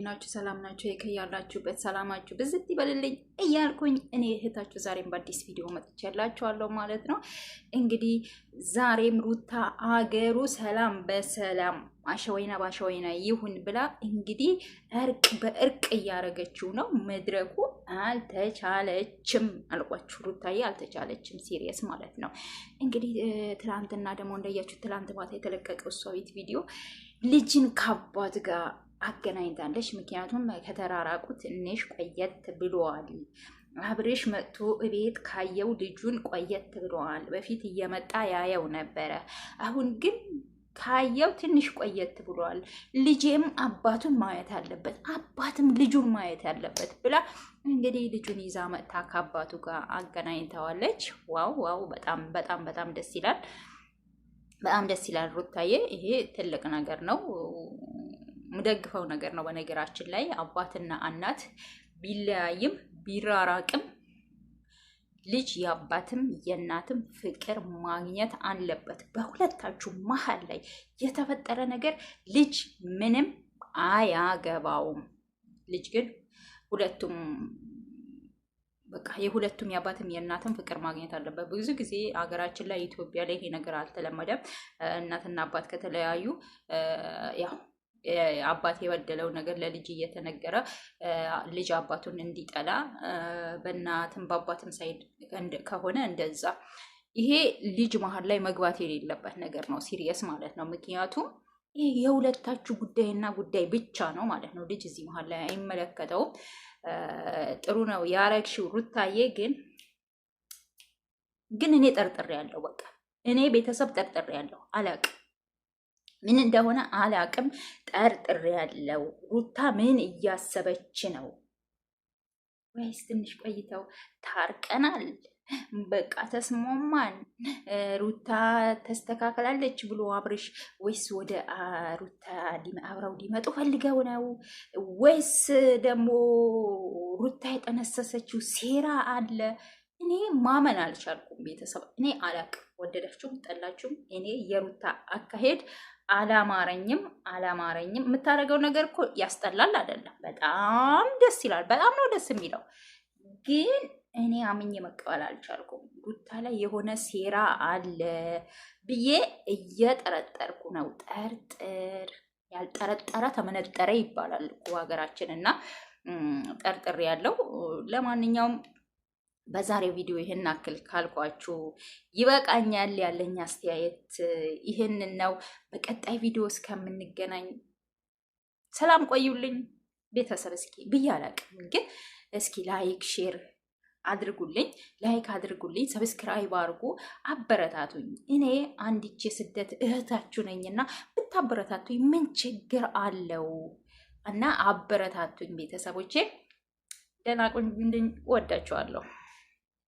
ናችሁ ሰላም ናችሁ? የከያላችሁበት ሰላማችሁ ብዝት ይበልልኝ እያልኩኝ እኔ እህታችሁ ዛሬም በአዲስ ቪዲዮ መጥቻላችኋለሁ ማለት ነው። እንግዲህ ዛሬም ሩታ አገሩ ሰላም በሰላም አሸወይና ባሸወይና ይሁን ብላ እንግዲህ እርቅ በእርቅ እያረገችው ነው። መድረኩ አልተቻለችም አልቋችሁ፣ ሩታዬ አልተቻለችም። ሲሪየስ ማለት ነው። እንግዲህ ትላንትና ደግሞ እንዳያችሁ ትላንት ማታ የተለቀቀው እሷ ቤት ቪዲዮ ልጅን ከአባት ጋር አገናኝታለች። ምክንያቱም ከተራራቁ ትንሽ ቆየት ብለዋል። አብሬሽ መጥቶ እቤት ካየው ልጁን ቆየት ብለዋል። በፊት እየመጣ ያየው ነበረ። አሁን ግን ካየው ትንሽ ቆየት ብለዋል። ልጄም አባቱን ማየት አለበት፣ አባትም ልጁን ማየት አለበት ብላ እንግዲህ ልጁን ይዛ መጥታ ከአባቱ ጋር አገናኝተዋለች። ዋው ዋው! በጣም በጣም በጣም ደስ ይላል። በጣም ደስ ይላል። ሩታዬ ይሄ ትልቅ ነገር ነው። ምደግፈው ነገር ነው። በነገራችን ላይ አባትና እናት ቢለያይም ቢራራቅም ልጅ የአባትም የእናትም ፍቅር ማግኘት አለበት። በሁለታችሁ መሀል ላይ የተፈጠረ ነገር ልጅ ምንም አያገባውም። ልጅ ግን ሁለቱም በቃ የሁለቱም የአባትም የእናትም ፍቅር ማግኘት አለበት። ብዙ ጊዜ ሀገራችን ላይ ኢትዮጵያ ላይ ይሄ ነገር አልተለመደም። እናትና አባት ከተለያዩ ያው አባት የበደለው ነገር ለልጅ እየተነገረ ልጅ አባቱን እንዲጠላ በእናትም በአባትም ሳይድ ከሆነ እንደዛ ይሄ ልጅ መሀል ላይ መግባት የሌለበት ነገር ነው። ሲሪየስ ማለት ነው። ምክንያቱም ይህ የሁለታችሁ ጉዳይና ጉዳይ ብቻ ነው ማለት ነው። ልጅ እዚህ መሀል ላይ አይመለከተውም። ጥሩ ነው ያረግሽው ሩታዬ። ግን እኔ ጠርጥሬ ያለው በቃ እኔ ቤተሰብ ጠርጥሬ ያለው አላቅም ምን እንደሆነ አላቅም። ጠርጥሬ ያለው ሩታ ምን እያሰበች ነው? ወይስ ትንሽ ቆይተው ታርቀናል በቃ ተስማማን ሩታ ተስተካከላለች ብሎ አብርሽ ወይስ ወደ ሩታ አብረው ሊመጡ ፈልገው ነው? ወይስ ደግሞ ሩታ የጠነሰሰችው ሴራ አለ? እኔ ማመን አልቻልኩም። ቤተሰብ እኔ አላቅም። ወደዳችሁም ጠላችሁም እኔ የሩታ አካሄድ አላማረኝም። የምታደርገው ነገር እኮ ያስጠላል አይደለም? በጣም ደስ ይላል። በጣም ነው ደስ የሚለው። ግን እኔ አምኜ መቀበል አልቻልኩም። ሩታ ላይ የሆነ ሴራ አለ ብዬ እየጠረጠርኩ ነው። ጠርጥር ያልጠረጠረ ተመነጠረ ይባላል እኮ ሀገራችን እና ጠርጥር ያለው። ለማንኛውም በዛሬው ቪዲዮ ይህን አክል ካልኳችሁ ይበቃኛል። ያለኝ አስተያየት ይህንን ነው። በቀጣይ ቪዲዮ እስከምንገናኝ ሰላም ቆዩልኝ ቤተሰብ። እስኪ ብዬ አላቅም፣ ግን እስኪ ላይክ ሼር አድርጉልኝ፣ ሰብስክራይብ አድርጉ፣ አበረታቱኝ። እኔ አንዲቼ ስደት እህታችሁ ነኝና ብታበረታቱኝ ምን ችግር አለው? እና አበረታቱኝ ቤተሰቦቼ። ደህና ቆዩልኝ። ወዳችኋለሁ።